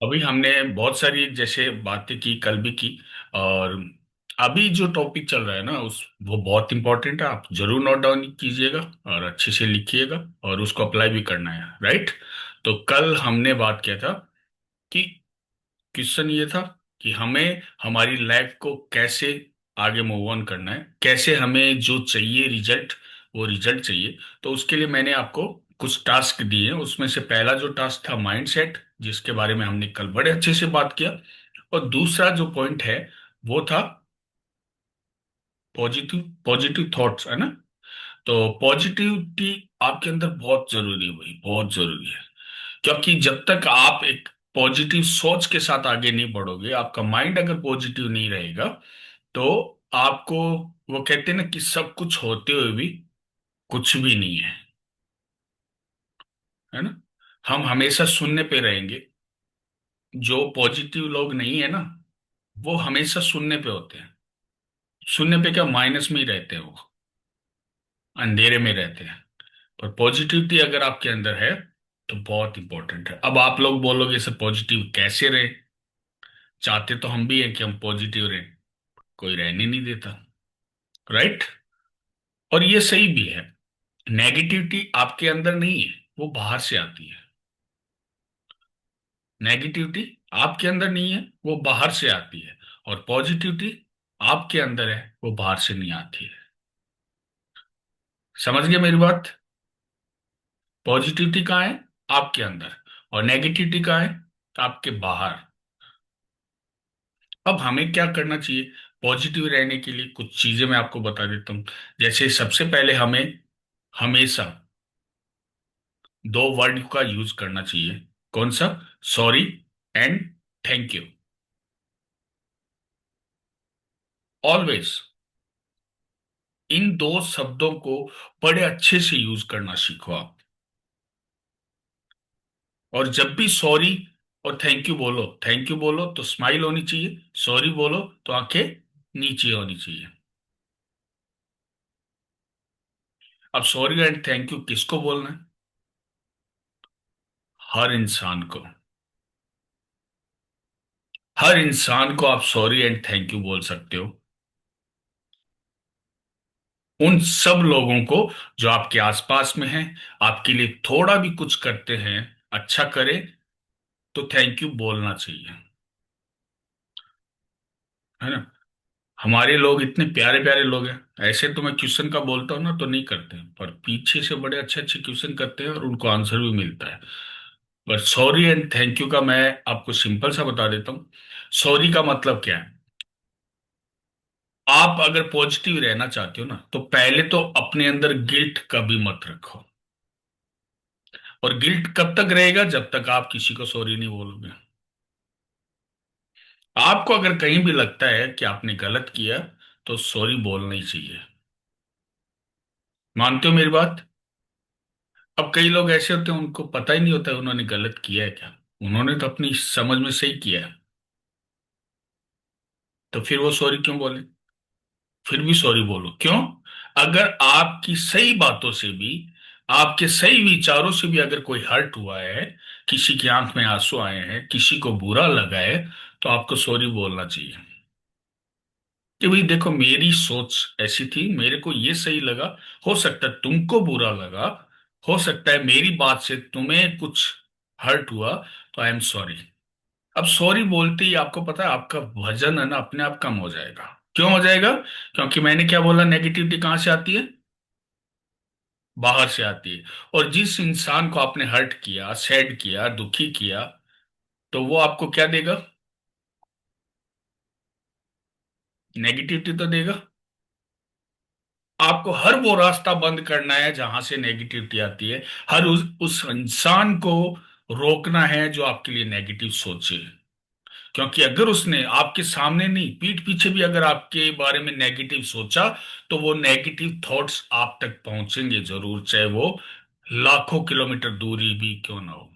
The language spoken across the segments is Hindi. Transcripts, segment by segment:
अभी हमने बहुत सारी जैसे बातें की, कल भी की। और अभी जो टॉपिक चल रहा है ना, उस वो बहुत इंपॉर्टेंट है। आप जरूर नोट डाउन कीजिएगा और अच्छे से लिखिएगा, और उसको अप्लाई भी करना है, राइट। तो कल हमने बात किया था कि क्वेश्चन ये था कि हमें हमारी लाइफ को कैसे आगे मूव ऑन करना है, कैसे हमें जो चाहिए रिजल्ट, वो रिजल्ट चाहिए। तो उसके लिए मैंने आपको कुछ टास्क दिए हैं। उसमें से पहला जो टास्क था माइंड सेट, जिसके बारे में हमने कल बड़े अच्छे से बात किया। और दूसरा जो पॉइंट है वो था पॉजिटिव पॉजिटिव थॉट्स, है ना। तो पॉजिटिविटी आपके अंदर बहुत जरूरी है भाई, बहुत जरूरी है। क्योंकि जब तक आप एक पॉजिटिव सोच के साथ आगे नहीं बढ़ोगे, आपका माइंड अगर पॉजिटिव नहीं रहेगा, तो आपको, वो कहते हैं ना कि सब कुछ होते हुए भी कुछ भी नहीं है, है ना। हम हमेशा शून्य पे रहेंगे। जो पॉजिटिव लोग नहीं है ना, वो हमेशा शून्य पे होते हैं। शून्य पे क्या, माइनस में ही रहते हैं वो, अंधेरे में रहते हैं। पर पॉजिटिविटी अगर आपके अंदर है तो बहुत इंपॉर्टेंट है। अब आप लोग बोलोगे सर पॉजिटिव कैसे रहे, चाहते तो हम भी हैं कि हम पॉजिटिव रहें, कोई रहने नहीं देता, राइट। और ये सही भी है। नेगेटिविटी आपके अंदर नहीं है, वो बाहर से आती है। नेगेटिविटी आपके अंदर नहीं है, वो बाहर से आती है। और पॉजिटिविटी आपके अंदर है, वो बाहर से नहीं आती है। समझ गए मेरी बात। पॉजिटिविटी कहाँ है, आपके अंदर। और नेगेटिविटी कहाँ है, आपके बाहर। अब हमें क्या करना चाहिए पॉजिटिव रहने के लिए, कुछ चीजें मैं आपको बता देता हूँ। जैसे सबसे पहले हमें हमेशा दो वर्ड का यूज करना चाहिए। कौन सा? Sorry and thank you. Always in दो शब्दों को बड़े अच्छे से यूज करना सीखो आप। और जब भी सॉरी और थैंक यू बोलो, थैंक यू बोलो तो स्माइल होनी चाहिए, सॉरी बोलो तो आंखें नीचे होनी चाहिए। अब सॉरी एंड थैंक यू किसको बोलना है? हर इंसान को। हर इंसान को आप सॉरी एंड थैंक यू बोल सकते हो। उन सब लोगों को जो आपके आसपास में हैं, आपके लिए थोड़ा भी कुछ करते हैं, अच्छा करे, तो थैंक यू बोलना चाहिए, है ना। हमारे लोग इतने प्यारे प्यारे लोग हैं। ऐसे तो मैं क्वेश्चन का बोलता हूँ ना तो नहीं करते हैं, पर पीछे से बड़े अच्छे अच्छे क्वेश्चन करते हैं और उनको आंसर भी मिलता है। पर सॉरी एंड थैंक यू का मैं आपको सिंपल सा बता देता हूँ। सॉरी का मतलब क्या है? आप अगर पॉजिटिव रहना चाहते हो ना, तो पहले तो अपने अंदर गिल्ट कभी मत रखो। और गिल्ट कब तक रहेगा? जब तक आप किसी को सॉरी नहीं बोलोगे। आपको अगर कहीं भी लगता है कि आपने गलत किया, तो सॉरी बोलना ही चाहिए। मानते हो मेरी बात? अब कई लोग ऐसे होते हैं, उनको पता ही नहीं होता है उन्होंने गलत किया है क्या। उन्होंने तो अपनी समझ में सही किया है, तो फिर वो सॉरी क्यों बोले? फिर भी सॉरी बोलो, क्यों? अगर आपकी सही बातों से भी, आपके सही विचारों से भी अगर कोई हर्ट हुआ है, किसी की आंख में आंसू आए हैं, किसी को बुरा लगा है, तो आपको सॉरी बोलना चाहिए कि भाई देखो, मेरी सोच ऐसी थी, मेरे को ये सही लगा, हो सकता है तुमको बुरा लगा, हो सकता है मेरी बात से तुम्हें कुछ हर्ट हुआ, तो आई एम सॉरी। अब सॉरी बोलते ही आपको पता है आपका वजन है ना अपने आप कम हो जाएगा। क्यों हो जाएगा? क्योंकि मैंने क्या बोला, नेगेटिविटी कहाँ से आती है? बाहर से आती है। और जिस इंसान को आपने हर्ट किया, सैड किया, दुखी किया, तो वो आपको क्या देगा? नेगेटिविटी तो देगा। आपको हर वो रास्ता बंद करना है जहां से नेगेटिविटी आती है। हर उस इंसान को रोकना है जो आपके लिए नेगेटिव सोचे। क्योंकि अगर उसने आपके सामने नहीं, पीठ पीछे भी अगर आपके बारे में नेगेटिव सोचा, तो वो नेगेटिव थॉट्स आप तक पहुंचेंगे जरूर, चाहे वो लाखों किलोमीटर दूरी भी क्यों ना हो।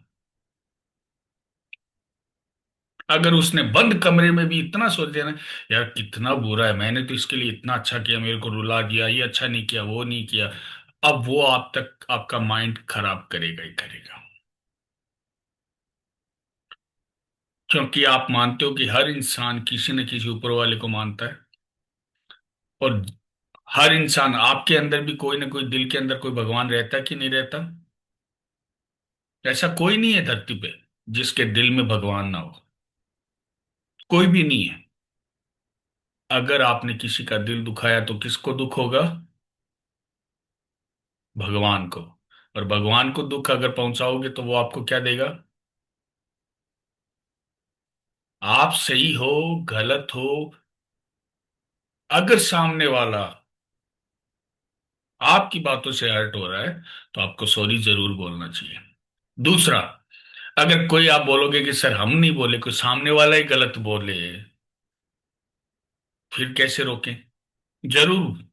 अगर उसने बंद कमरे में भी इतना सोच दिया ना, यार कितना बुरा है, मैंने तो इसके लिए इतना अच्छा किया, मेरे को रुला दिया, ये अच्छा नहीं किया, वो नहीं किया, अब वो आप तक आपका माइंड खराब करेगा ही करेगा। क्योंकि आप मानते हो कि हर इंसान किसी न किसी ऊपर वाले को मानता है। और हर इंसान, आपके अंदर भी कोई ना कोई, दिल के अंदर कोई भगवान रहता है कि नहीं रहता? ऐसा कोई नहीं है धरती पे जिसके दिल में भगवान ना हो। कोई भी नहीं है। अगर आपने किसी का दिल दुखाया तो किसको दुख होगा? भगवान को। और भगवान को दुख अगर पहुंचाओगे तो वो आपको क्या देगा? आप सही हो, गलत हो, अगर सामने वाला आपकी बातों से हर्ट हो रहा है तो आपको सॉरी जरूर बोलना चाहिए। दूसरा, अगर कोई, आप बोलोगे कि सर हम नहीं बोले, कोई सामने वाला ही गलत बोले, फिर कैसे रोकें? जरूर।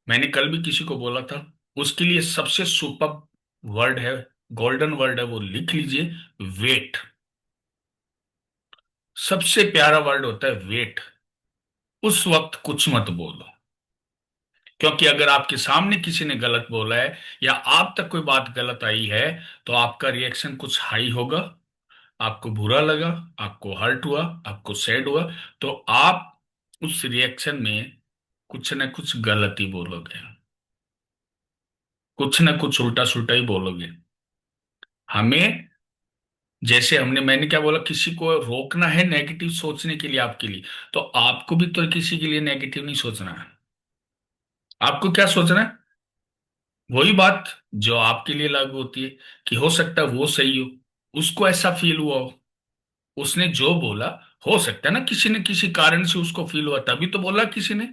मैंने कल भी किसी को बोला था, उसके लिए सबसे सुपर वर्ड है, गोल्डन वर्ड है, वो लिख लीजिए। वेट। सबसे प्यारा वर्ड होता है वेट। उस वक्त कुछ मत बोलो। क्योंकि अगर आपके सामने किसी ने गलत बोला है या आप तक कोई बात गलत आई है तो आपका रिएक्शन कुछ हाई होगा। आपको बुरा लगा, आपको हर्ट हुआ, आपको सैड हुआ, तो आप उस रिएक्शन में कुछ ना कुछ गलत ही बोलोगे, कुछ ना कुछ उल्टा सुल्टा ही बोलोगे। हमें, जैसे हमने, मैंने क्या बोला, किसी को रोकना है नेगेटिव सोचने के लिए आपके लिए, तो आपको भी तो किसी के लिए नेगेटिव नहीं सोचना है। आपको क्या सोचना है? वही बात जो आपके लिए लागू होती है, कि हो सकता है वो सही हो, उसको ऐसा फील हुआ हो, उसने जो बोला, हो सकता है ना किसी न किसी कारण से उसको फील हुआ, तभी तो बोला किसी ने।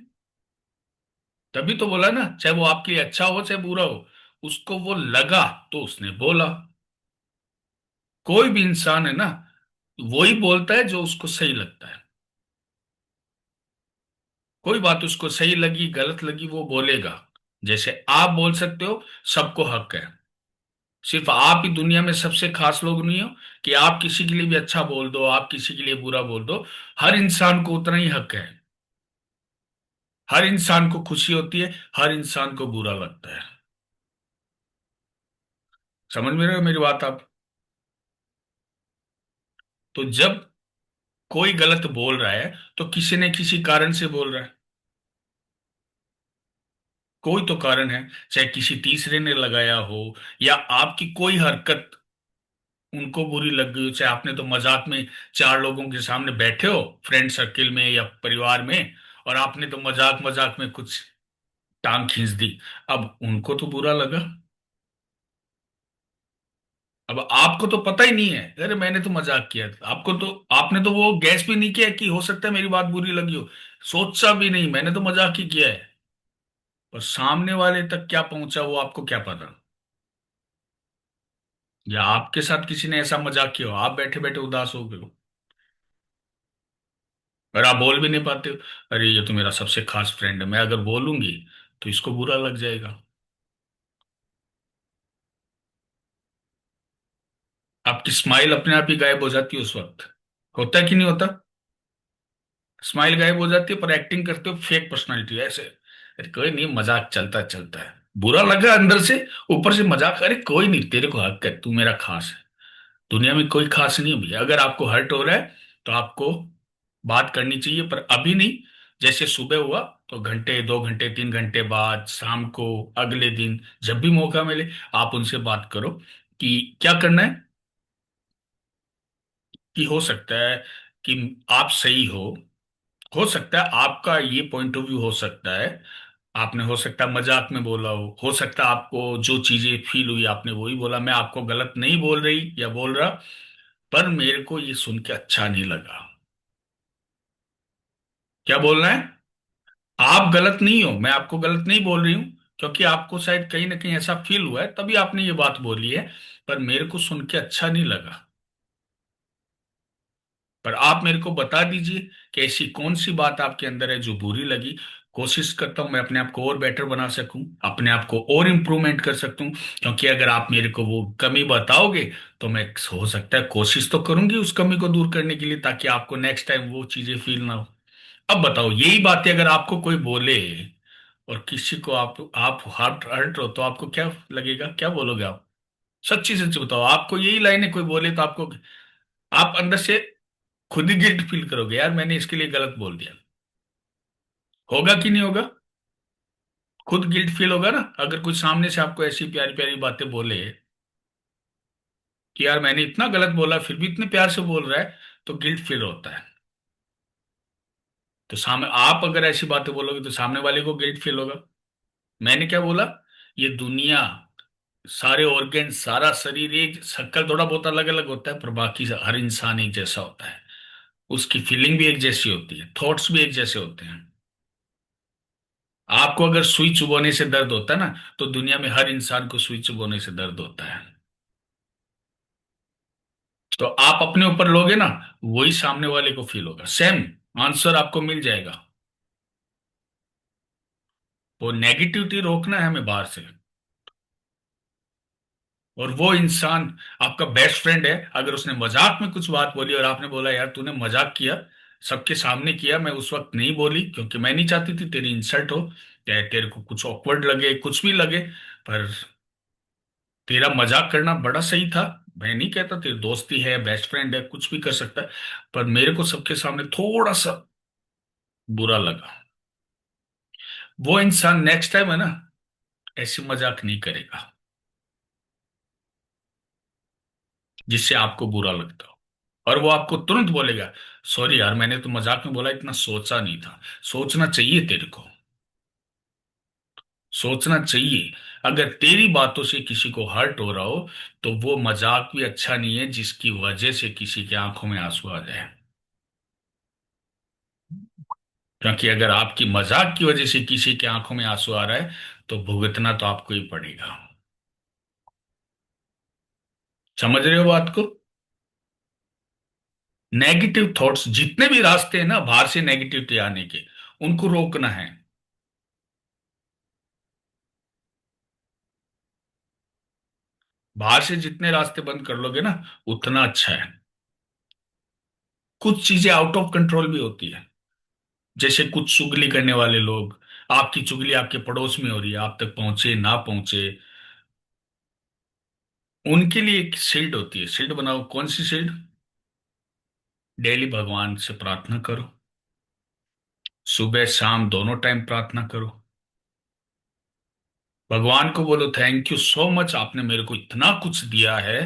तभी तो बोला ना, चाहे वो आपके लिए अच्छा हो चाहे बुरा हो, उसको वो लगा तो उसने बोला। कोई भी इंसान है ना, वही बोलता है जो उसको सही लगता है। कोई बात उसको सही लगी गलत लगी वो बोलेगा। जैसे आप बोल सकते हो, सबको हक है। सिर्फ आप ही दुनिया में सबसे खास लोग नहीं हो कि आप किसी के लिए भी अच्छा बोल दो, आप किसी के लिए बुरा बोल दो। हर इंसान को उतना ही हक है। हर इंसान को खुशी होती है, हर इंसान को बुरा लगता है। समझ में रहे हो मेरी बात आप? तो जब कोई गलत बोल रहा है तो किसी ने किसी कारण से बोल रहा है। कोई तो कारण है, चाहे किसी तीसरे ने लगाया हो, या आपकी कोई हरकत उनको बुरी लग गई हो, चाहे आपने तो मजाक में चार लोगों के सामने बैठे हो, फ्रेंड सर्किल में या परिवार में, और आपने तो मजाक मजाक में कुछ टांग खींच दी। अब उनको तो बुरा लगा। अब आपको तो पता ही नहीं है, अरे मैंने तो मजाक किया था, आपको तो, आपने तो वो गैस भी नहीं किया कि हो सकता है मेरी बात बुरी लगी हो। सोचा भी नहीं, मैंने तो मजाक ही किया है। और सामने वाले तक क्या पहुंचा वो आपको क्या पता? या आपके साथ किसी ने ऐसा मजाक किया हो, आप बैठे बैठे उदास हो गए हो, और आप बोल भी नहीं पाते हो, अरे ये तो मेरा सबसे खास फ्रेंड है, मैं अगर बोलूंगी तो इसको बुरा लग जाएगा। आपकी स्माइल अपने आप ही गायब हो जाती है उस वक्त। होता है कि नहीं होता? स्माइल गायब हो जाती है, पर एक्टिंग करते हो फेक पर्सनालिटी ऐसे, अरे कोई नहीं, मजाक चलता चलता है। बुरा लगा अंदर से, ऊपर से मजाक, अरे कोई नहीं, तेरे को हक है, तू मेरा खास है। दुनिया में कोई खास नहीं है भैया। अगर आपको हर्ट हो रहा है तो आपको बात करनी चाहिए, पर अभी नहीं। जैसे सुबह हुआ तो घंटे, 2 घंटे, 3 घंटे बाद, शाम को, अगले दिन, जब भी मौका मिले आप उनसे बात करो कि क्या करना है। कि हो सकता है कि आप सही हो सकता है आपका ये पॉइंट ऑफ व्यू हो सकता है, आपने हो सकता है मजाक में बोला हो सकता है आपको जो चीजें फील हुई आपने वही बोला, मैं आपको गलत नहीं बोल रही या बोल रहा, पर मेरे को ये सुन के अच्छा नहीं लगा। क्या बोलना है? आप गलत नहीं हो, मैं आपको गलत नहीं बोल रही हूं, क्योंकि आपको शायद कहीं ना कहीं ऐसा फील हुआ है तभी आपने ये बात बोली है, पर मेरे को सुन के अच्छा नहीं लगा। पर आप मेरे को बता दीजिए कि ऐसी कौन सी बात आपके अंदर है जो बुरी लगी। कोशिश करता हूं मैं अपने आप को और बेटर बना सकूं, अपने आप को और इम्प्रूवमेंट कर सकूं। क्योंकि अगर आप मेरे को वो कमी बताओगे तो मैं, हो सकता है, कोशिश तो करूंगी उस कमी को दूर करने के लिए, ताकि आपको नेक्स्ट टाइम वो चीजें फील ना हो। अब बताओ, यही बातें अगर आपको कोई बोले और किसी को आप हर्ट हर्ट हो तो आपको क्या लगेगा, क्या बोलोगे आप? सच्ची सच्ची बताओ, आपको यही लाइनें कोई बोले तो आपको, आप अंदर से खुद ही गिल्ट फील करोगे, यार मैंने इसके लिए गलत बोल दिया। होगा कि नहीं होगा? खुद गिल्ट फील होगा ना, अगर कोई सामने से आपको ऐसी प्यारी प्यारी बातें बोले कि यार मैंने इतना गलत बोला फिर भी इतने प्यार से बोल रहा है, तो गिल्ट फील होता है। तो सामने आप अगर ऐसी बातें बोलोगे तो सामने वाले को गिल्ट फील होगा। मैंने क्या बोला? ये दुनिया, सारे ऑर्गन, सारा शरीर, एक शक्ल थोड़ा बहुत अलग अलग होता है पर बाकी हर इंसान एक जैसा होता है। उसकी फीलिंग भी एक जैसी होती है, थॉट्स भी एक जैसे होते हैं। आपको अगर सुई चुभोने से दर्द होता है ना, तो दुनिया में हर इंसान को सुई चुभोने से दर्द होता है। तो आप अपने ऊपर लोगे ना, वही सामने वाले को फील होगा, सेम आंसर आपको मिल जाएगा। वो नेगेटिविटी रोकना है हमें बाहर से। और वो इंसान आपका बेस्ट फ्रेंड है, अगर उसने मजाक में कुछ बात बोली और आपने बोला यार तूने मजाक किया, सबके सामने किया, मैं उस वक्त नहीं बोली क्योंकि मैं नहीं चाहती थी तेरी इंसल्ट हो, चाहे तेरे को कुछ ऑकवर्ड लगे, कुछ भी लगे, पर तेरा मजाक करना बड़ा सही था। मैं नहीं कहता, तेरी दोस्ती है, बेस्ट फ्रेंड है, कुछ भी कर सकता है, पर मेरे को सबके सामने थोड़ा सा बुरा लगा। वो इंसान नेक्स्ट टाइम है ना, ऐसी मजाक नहीं करेगा जिससे आपको बुरा लगता हो। और वो आपको तुरंत बोलेगा, सॉरी यार मैंने तो मजाक में बोला, इतना सोचा नहीं था। सोचना चाहिए तेरे को, सोचना चाहिए। अगर तेरी बातों से किसी को हर्ट हो रहा हो, तो वो मजाक भी अच्छा नहीं है जिसकी वजह से किसी की आंखों में आंसू आ जाए। क्योंकि अगर आपकी मजाक की वजह से किसी की आंखों में आंसू आ रहा है, तो भुगतना तो आपको ही पड़ेगा। समझ रहे हो बात को? नेगेटिव थॉट्स, जितने भी रास्ते हैं ना बाहर से नेगेटिविटी आने के, उनको रोकना है। बाहर से जितने रास्ते बंद कर लोगे ना, उतना अच्छा है। कुछ चीजें आउट ऑफ कंट्रोल भी होती है, जैसे कुछ चुगली करने वाले लोग, आपकी चुगली आपके पड़ोस में हो रही है, आप तक पहुंचे ना पहुंचे, उनके लिए एक शील्ड होती है, शील्ड बनाओ। कौन सी शील्ड? डेली भगवान से प्रार्थना करो, सुबह शाम दोनों टाइम प्रार्थना करो। भगवान को बोलो थैंक यू सो मच, आपने मेरे को इतना कुछ दिया है,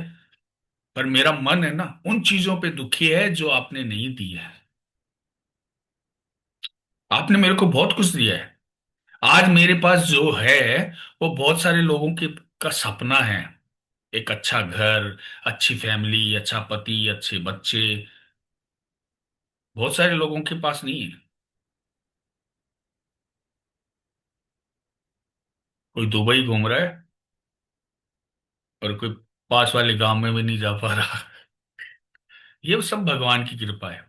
पर मेरा मन है ना उन चीजों पे दुखी है जो आपने नहीं दी है। आपने मेरे को बहुत कुछ दिया है, आज मेरे पास जो है वो बहुत सारे लोगों के का सपना है। एक अच्छा घर, अच्छी फैमिली, अच्छा पति, अच्छे बच्चे, बहुत सारे लोगों के पास नहीं है। कोई दुबई घूम रहा है और कोई पास वाले गांव में भी नहीं जा पा रहा। ये सब भगवान की कृपा है।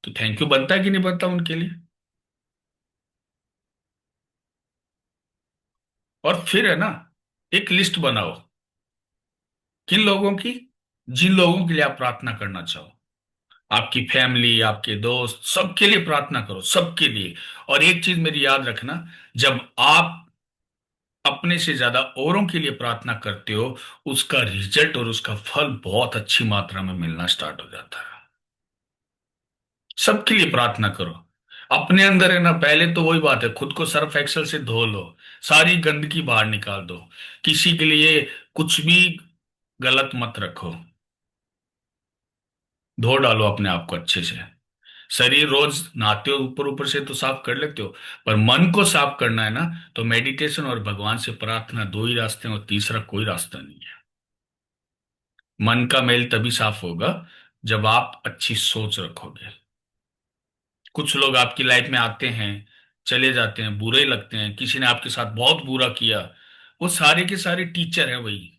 तो थैंक यू बनता है कि नहीं बनता उनके लिए? और फिर है ना, एक लिस्ट बनाओ, किन लोगों की, जिन लोगों के लिए आप प्रार्थना करना चाहो, आपकी फैमिली, आपके दोस्त, सबके लिए प्रार्थना करो, सबके लिए। और एक चीज मेरी याद रखना, जब आप अपने से ज्यादा औरों के लिए प्रार्थना करते हो, उसका रिजल्ट और उसका फल बहुत अच्छी मात्रा में मिलना स्टार्ट हो जाता है। सबके लिए प्रार्थना करो। अपने अंदर है ना, पहले तो वही बात है, खुद को सर्फ एक्सल से धो लो, सारी गंदगी बाहर निकाल दो। किसी के लिए कुछ भी गलत मत रखो, धो डालो अपने आप को अच्छे से। शरीर रोज नहाते हो, ऊपर ऊपर से तो साफ कर लेते हो, पर मन को साफ करना है ना, तो मेडिटेशन और भगवान से प्रार्थना, दो ही रास्ते हैं और तीसरा कोई रास्ता नहीं है। मन का मेल तभी साफ होगा जब आप अच्छी सोच रखोगे। कुछ लोग आपकी लाइफ में आते हैं, चले जाते हैं, बुरे लगते हैं, किसी ने आपके साथ बहुत बुरा किया, वो सारे के सारे टीचर हैं वही।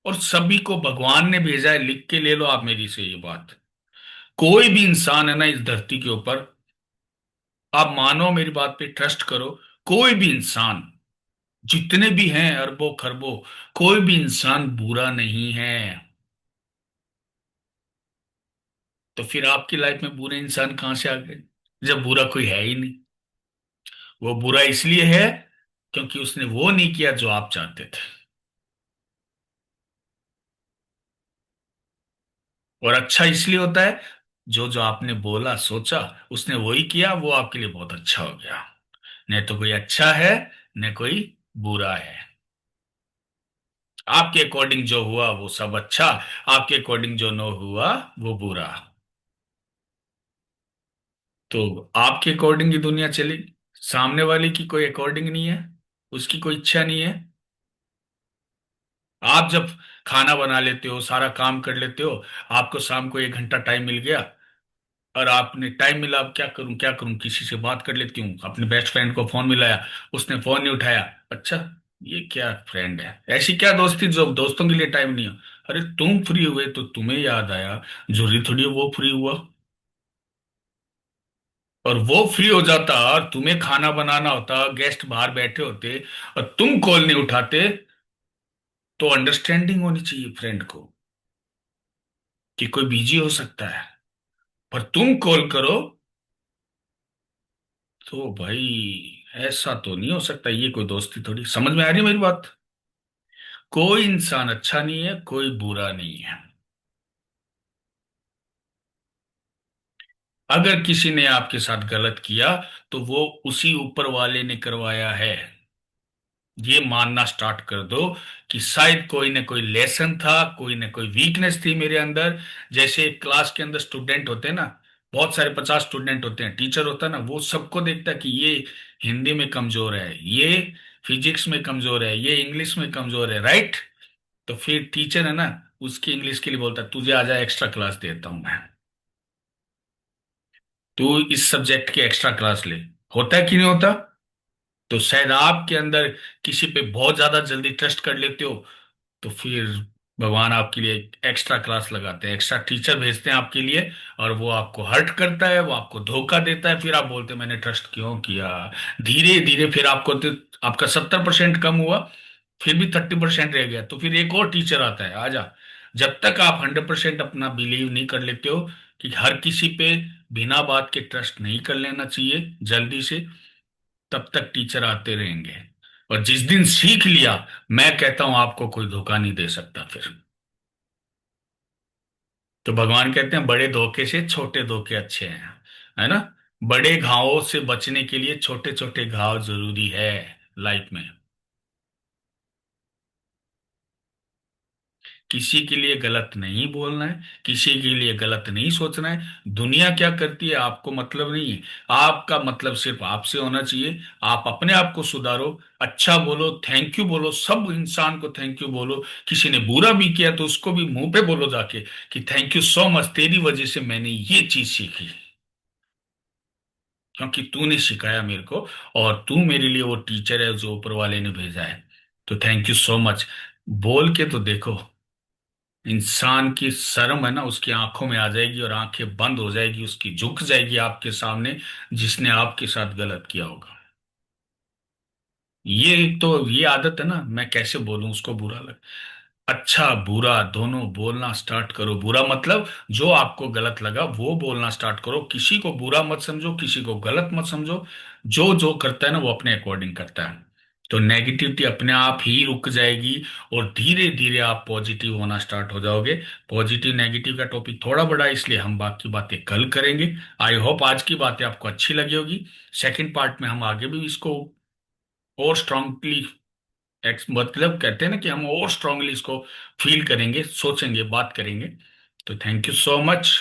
और सभी को भगवान ने भेजा है, लिख के ले लो आप मेरी से ये बात। कोई भी इंसान है ना इस धरती के ऊपर, आप मानो मेरी बात पे ट्रस्ट करो, कोई भी इंसान, जितने भी हैं अरबों खरबों, कोई भी इंसान बुरा नहीं है। तो फिर आपकी लाइफ में बुरे इंसान कहां से आ गए, जब बुरा कोई है ही नहीं? वो बुरा इसलिए है क्योंकि उसने वो नहीं किया जो आप चाहते थे। और अच्छा इसलिए होता है, जो जो आपने बोला सोचा उसने वही किया, वो आपके लिए बहुत अच्छा हो गया। न तो कोई अच्छा है, न कोई बुरा है। आपके अकॉर्डिंग जो हुआ वो सब अच्छा, आपके अकॉर्डिंग जो न हुआ वो बुरा। तो आपके अकॉर्डिंग ही दुनिया चलेगी, सामने वाले की कोई अकॉर्डिंग नहीं है, उसकी कोई इच्छा नहीं है। आप जब खाना बना लेते हो, सारा काम कर लेते हो, आपको शाम को 1 घंटा टाइम मिल गया, और आपने टाइम मिला, अब क्या करूं क्या करूं, किसी से बात कर लेती हूँ, अपने बेस्ट फ्रेंड को फोन मिलाया, उसने फोन नहीं उठाया। अच्छा, ये क्या फ्रेंड है, ऐसी क्या दोस्ती जो दोस्तों के लिए टाइम नहीं हो। अरे तुम फ्री हुए तो तुम्हें याद आया, जरूरी थोड़ी है वो फ्री हुआ। और वो फ्री हो जाता और तुम्हें खाना बनाना होता, गेस्ट बाहर बैठे होते, और तुम कॉल नहीं उठाते, तो अंडरस्टैंडिंग होनी चाहिए फ्रेंड को कि कोई बिजी हो सकता है, पर तुम कॉल करो। तो भाई ऐसा तो नहीं हो सकता, ये कोई दोस्ती थोड़ी, समझ में आ रही है मेरी बात। कोई इंसान अच्छा नहीं है, कोई बुरा नहीं है। अगर किसी ने आपके साथ गलत किया, तो वो उसी ऊपर वाले ने करवाया है, ये मानना स्टार्ट कर दो कि शायद कोई ना कोई लेसन था, कोई ना कोई वीकनेस थी मेरे अंदर। जैसे क्लास के अंदर स्टूडेंट होते हैं ना, बहुत सारे 50 स्टूडेंट होते हैं, टीचर होता है ना, वो सबको देखता है कि ये हिंदी में कमजोर है, ये फिजिक्स में कमजोर है, ये इंग्लिश में कमजोर है, राइट। तो फिर टीचर है ना, उसकी इंग्लिश के लिए बोलता है, तुझे आ जा एक्स्ट्रा क्लास देता हूं मैं, तू इस सब्जेक्ट की एक्स्ट्रा क्लास ले। होता है कि नहीं होता। तो शायद आपके अंदर किसी पे बहुत ज्यादा जल्दी ट्रस्ट कर लेते हो, तो फिर भगवान आपके लिए एक्स्ट्रा क्लास लगाते हैं, एक्स्ट्रा टीचर भेजते हैं आपके लिए, और वो आपको हर्ट करता है, वो आपको धोखा देता है, फिर आप बोलते हैं मैंने ट्रस्ट क्यों किया। धीरे धीरे फिर आपको आपका 70% कम हुआ, फिर भी 30% रह गया, तो फिर एक और टीचर आता है, आजा। जब तक आप 100% अपना बिलीव नहीं कर लेते हो कि हर किसी पे बिना बात के ट्रस्ट नहीं कर लेना चाहिए जल्दी से, तब तक टीचर आते रहेंगे। और जिस दिन सीख लिया, मैं कहता हूं आपको कोई धोखा नहीं दे सकता फिर। तो भगवान कहते हैं बड़े धोखे से छोटे धोखे अच्छे हैं, है ना। बड़े घावों से बचने के लिए छोटे छोटे घाव जरूरी है लाइफ में। किसी के लिए गलत नहीं बोलना है, किसी के लिए गलत नहीं सोचना है, दुनिया क्या करती है आपको मतलब नहीं है। आपका मतलब सिर्फ आपसे होना चाहिए। आप अपने आप को सुधारो, अच्छा बोलो, थैंक यू बोलो, सब इंसान को थैंक यू बोलो। किसी ने बुरा भी किया तो उसको भी मुंह पे बोलो जाके कि थैंक यू सो मच, तेरी वजह से मैंने ये चीज सीखी, क्योंकि तूने सिखाया मेरे को, और तू मेरे लिए वो टीचर है जो ऊपर वाले ने भेजा है। तो थैंक यू सो मच बोल के तो देखो, इंसान की शर्म है ना उसकी आंखों में आ जाएगी, और आंखें बंद हो जाएगी, उसकी झुक जाएगी आपके सामने, जिसने आपके साथ गलत किया होगा। ये आदत है ना, मैं कैसे बोलूं उसको बुरा लग, अच्छा बुरा दोनों बोलना स्टार्ट करो। बुरा मतलब जो आपको गलत लगा वो बोलना स्टार्ट करो, किसी को बुरा मत समझो, किसी को गलत मत समझो। जो जो करता है ना वो अपने अकॉर्डिंग करता है, तो नेगेटिविटी अपने आप ही रुक जाएगी, और धीरे धीरे आप पॉजिटिव होना स्टार्ट हो जाओगे। पॉजिटिव नेगेटिव का टॉपिक थोड़ा बड़ा है, इसलिए हम बाकी बातें कल करेंगे। आई होप आज की बातें आपको अच्छी लगी होगी। सेकंड पार्ट में हम आगे भी इसको और स्ट्रांगली मतलब कहते हैं ना कि हम और स्ट्रांगली इसको फील करेंगे, सोचेंगे, बात करेंगे। तो थैंक यू सो मच।